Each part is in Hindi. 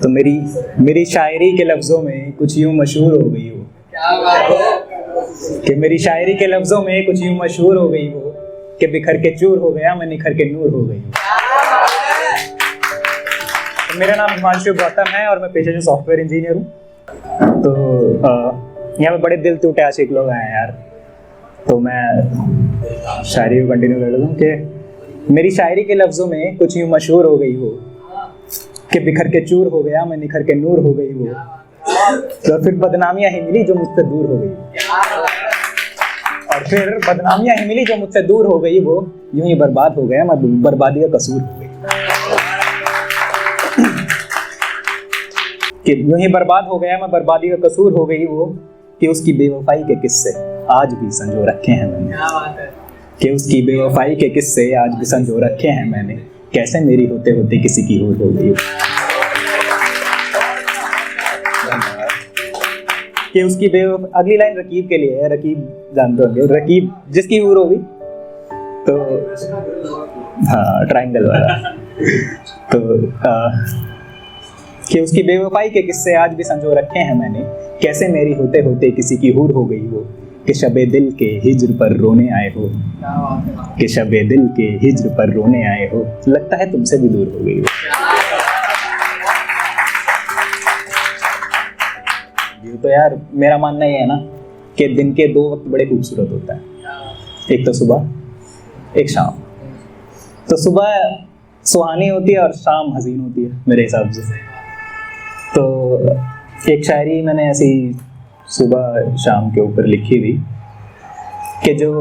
तो मेरी शायरी के लफ्जों में कुछ यूं मशहूर हो गई हो। क्या बात है। कि मेरी शायरी के लफ्जों में कुछ यूं मशहूर हो गई हो कि बिखर के चूर हो गया मैं निखर के नूर हो गई हूँ। तो मेरा नाम हिमांशु गौतम है और मैं पेशे से सॉफ्टवेयर इंजीनियर हूँ। तो यहाँ पे बड़े दिल टूटे आशिक लोग आए हैं यार, तो मैं शायरी को कंटिन्यू कर लेता हूँ कि मेरी शायरी के लफ्जों में कुछ यूं मशहूर हो गई हो कि बिखर के चूर हो गया मैं निखर के नूर हो गई हो। तो फिर बदनामियां ही मिली जो मुझसे दूर हो गई, और फिर बदनामियां ही मिली जो मुझसे दूर हो गई, वो यूं ही बर्बाद हो गया मैं बर्बादी का कसूर हो गई। कि यूं ही बर्बाद हो गया मैं बर्बादी का कसूर हो गई वो, कि उसकी बेवफाई के किस्से आज भी संजो रखे हैं मैंने। क्या बात है। कि उसकी बेवफाई के किस्से आज भी संजो रखे हैं मैंने, कैसे मेरी होते होते किसी की हूर हो गई। कि उसकी अगली लाइन रकीब के लिए है। रकीब जानते होंगे, रकीब जिसकी हूर होगी, तो हाँ ट्रायंगल वाला। तो कि उसकी बेवफाई के किस्से आज भी संजो रखे हैं मैंने, कैसे मेरी होते होते किसी की हूर हो गई हो। कि शबे दिल के हिज्र पर रोने आए हो, कि शबे दिल के हिज्र पर रोने आए हो, लगता है तुमसे भी दूर हो गई हो। ये तो यार मेरा मानना ये है ना कि दिन के दो वक्त बड़े खूबसूरत होता है, एक तो सुबह एक शाम। तो सुबह सुहानी होती है और शाम हसीन होती है मेरे हिसाब से। तो एक शायरी मैंने ऐसी सुबह शाम के ऊपर लिखी थी कि जो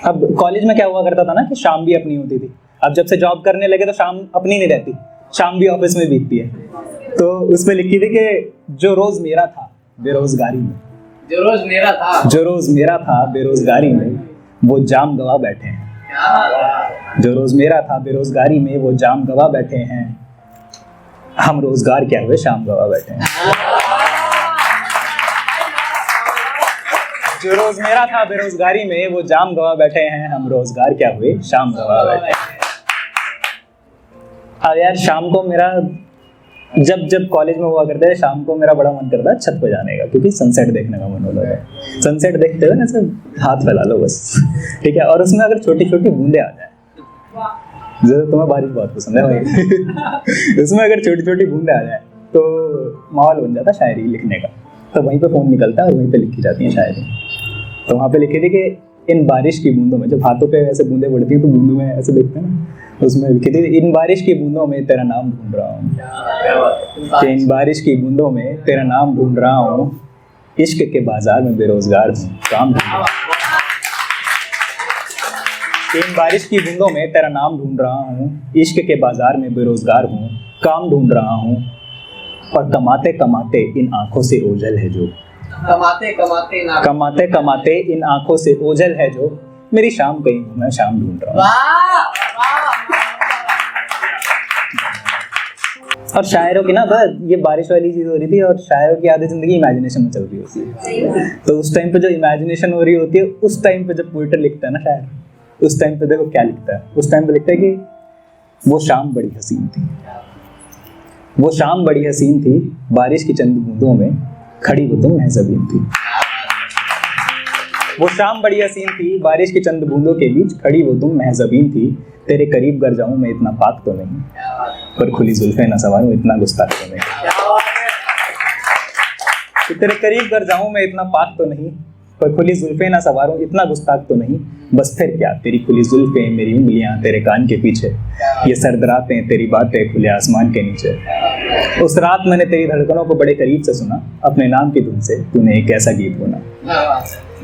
अब कॉलेज में क्या हुआ करता था ना कि शाम भी अपनी होती थी। अब जब से जॉब करने लगे तो शाम अपनी नहीं रहती, शाम भी ऑफिस में बीतती है। तो उसमें लिखी थी कि जो रोज मेरा था बेरोजगारी में, जो रोज मेरा था बेरोजगारी में वो जाम गवा बैठे हैं। जो रोज मेरा था बेरोजगारी में वो जाम गवा बैठे हैं, हम रोजगार क्या हुए शाम गवा बैठे हैं। जो रोज मेरा था बेरोजगारी में वो जाम गवा बैठे हैं, हम रोजगार क्या हुए शाम गवा बैठे हैं। अब यार शाम को मेरा जब कॉलेज में हुआ करते थे, शाम को मेरा बड़ा मन करता है छत पे जाने का, क्योंकि सनसेट देखने का मन होता है। सनसेट देखते हुए ना सब हाथ फैला लो बस, ठीक है। और उसमें अगर छोटी छोटी बूंदे आ जाए, जैसे तुम्हें बारिश बहुत पसंद है भाई उसमें अगर छोटी छोटी बूंदे आ जाए तो माहौल बन जाता शायरी लिखने का। तो वहीं पे फोन निकलता है और वहीं पे लिखी जाती है शायरी। तो वहाँ पे लिखी थी कि इन बारिश की बूंदों में, जब हाथों पे ऐसे बूंदे पड़ती हैं तो बूंदों में ऐसे देखते हैं ना, उसमें लिखी थी इन बारिश की बूंदों में तेरा नाम ढूंढ रहा हूँ। कि इन बारिश की बूंदों में तेरा नाम ढूंढ रहा हूँ, इश्क के बाजार में बेरोजगार हूँ, काम ढूंढ रहा हूँ। इन बारिश की बूंदों में तेरा नाम ढूंढ रहा हूँ, इश्क के बाजार में बेरोजगार हूँ, काम ढूंढ रहा हूँ। और कमाते कमाते इन आंखों से ओझल है जो, कमाते कमाते इन आंखों से ओझल है जो, मेरी शाम कहीं मैं शाम ढूंढ रहा हूँ। और शायरों की ना बस ये बारिश वाली चीज हो रही थी, और शायरों की आधी जिंदगी इमेजिनेशन में चल रही होती है। तो उस टाइम पे जो इमेजिनेशन हो रही होती है, उस टाइम पे जब पोइटर लिखता है ना शायर, उस टाइम पे देखो क्या लिखता है। उस टाइम पे लिखता है कि वो शाम बड़ी हसीन थी, वो शाम बड़ी हसीन थी, बारिश की चंद बूंदों में खड़ी वो तुम महज़बीन थी। वो शाम बड़ी हसीन थी, बारिश की चंद बूंदों के बीच खड़ी वो तुम महज़बीन थी। तेरे करीब गर जाऊं मैं इतना पाक तो नहीं, पर खुली जुल्फे न सवारूं इतना गुस्ताख तो नहीं। कि तेरे करीब गर जाऊं मैं इतना पाक तो नहीं, पर खुली जुल्फे ना सवारूं इतना गुस्ताख तो नहीं। बस फिर क्या तेरी खुली जुल्फे मेरी उंगलियां तेरे कान के पीछे, ये सर्द रातें तेरी बातें खुले आसमान के नीचे। उस रात मैंने तेरी धड़कनों को बड़े करीब से सुना, अपने नाम की धुन से तूने एक ऐसा गीत बुना।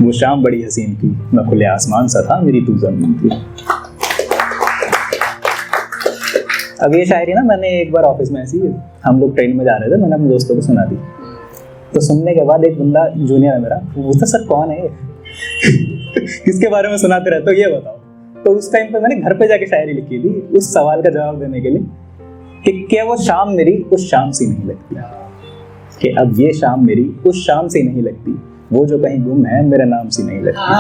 वो शाम बड़ी हसीन थी, मैं खुले आसमान सा था, मेरी तू ज़मीन थी। अब ये शायरी ना मैंने एक बार ऑफिस में ऐसी, हम लोग ट्रेन में जा रहे थे, मैंने अपने दोस्तों को सुना दी। तो सुनने के बाद एक बंदा जूनियर है मेरा, वो पूछता सर कौन है किसके बारे में सुनाते रहते हो ये बताओ। तो उस टाइम पे मैंने घर पे जाके शायरी लिखी थी उस सवाल का जवाब देने के लिए कि क्या वो शाम मेरी उस शाम सी नहीं लगती, कि अब ये शाम मेरी उस शाम सी नहीं लगती, वो जो कहीं गुम है मेरा नाम सी नहीं लगती।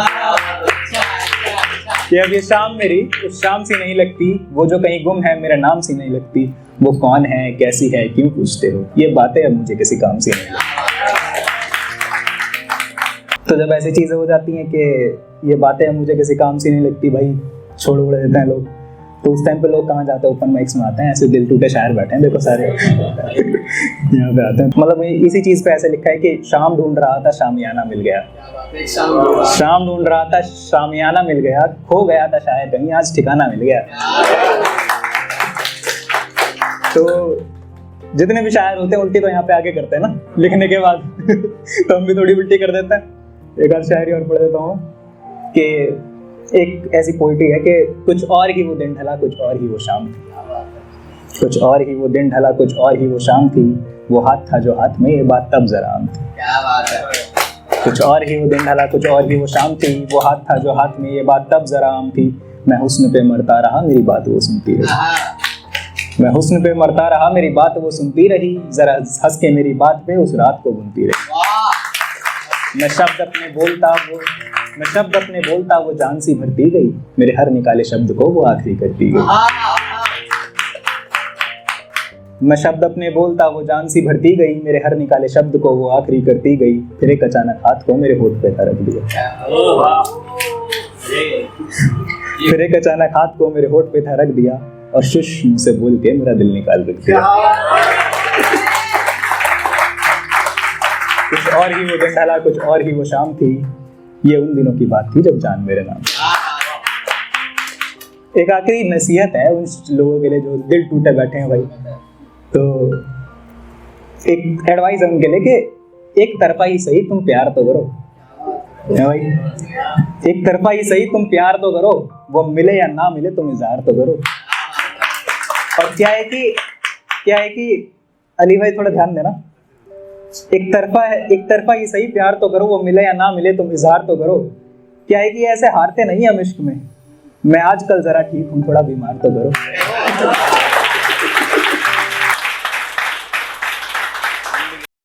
कि अब ये शाम मेरी उस शाम सी नहीं लगती, वो जो कहीं गुम है मेरा नाम सी नहीं लगती, वो कौन है कैसी है क्यों पूछते हो, ये बातें अब मुझे किसी काम सी नहीं लगती। तो जब ऐसी चीजें हो जाती हैं कि ये बातें अब मुझे किसी काम सी नहीं लगती, भाई छोड़ उड़ देते हैं लोग, तो उस टाइम पे लोग कहाँ जाते हैं, ओपन माइक्स में आते हैं, ऐसे दिल टूटे शायर बैठे हैं देखो सारे यहाँ पे आते हैं। मतलब इसी चीज पे ऐसे लिखा है कि शाम ढूंढ रहा था शामियाना मिल गया, शाम ढूंढ रहा था शामियाना मिल गया, खो गया था शायद कहीं आज ठिकाना मिल गया। तो जितने भी शायर होते हैं उल्टी तो यहाँ पे आके करते हैं ना लिखने के बाद तो हम भी थोड़ी उल्टी कर देते हैं। एक आध शायरी और पढ़ देता हूँ कि एक ऐसी पोइट्री है कि कुछ और ही वो दिन ढला कुछ और ही वो शाम थी, कुछ और ही वो दिन ढला कुछ और ही वो शाम थी, वो हाथ था जो हाथ में ये बात तब जरा आम थी। क्या बात है। कुछ और ही वो दिन ढला कुछ और ही वो शाम थी, वो हाथ था जो हाथ में ये बात तब जरा आम थी, मैं हुस्न पे मरता रहा मेरी बात वो सुनती रही, मैं हुस्न पे मरता रहा मेरी बात वो सुनती रही, जरा हंस के मेरी बात पे उस रात को बुनती रही। मैं शब्द अपने बोलता वो जान सी भरती गई, मेरे हर निकाले शब्द को वो आखिरी करती गई। मैं शब्द अपने बोलता वो जान सी भरती गई, मेरे हर निकाले शब्द को वो आखिरी करती गई, फिर एक अचानक हाथ को मेरे होठ पे था रख दिया, फिर एक अचानक हाथ को मेरे होठ पे था रख दिया, और शुश मुझसे बोल के मेरा दिल निकाल रख दिया। कुछ और ही वो दिन ढला कुछ और ही वो शाम थी, ये उन दिनों की बात थी जब जान मेरे नाम। एक आखिरी नसीहत है उन लोगों के लिए जो दिल टूटे बैठे हैं भाई, तो एक एडवाइस है उनके लिए कि एक तरफा ही सही तुम प्यार तो करो भाई, एक तरफा ही सही तुम प्यार तो करो, वो मिले या ना मिले तुम इजहार तो करो। और क्या है कि अली भाई थोड़ा ध्यान देना, एक तरफा ही सही प्यार तो करो, वो मिले या ना मिले तुम इजहार तो करो। क्या है कि ऐसे हारते नहीं हम इश्क में, मैं आजकल जरा ठीक हूँ थोड़ा बीमार तो करो।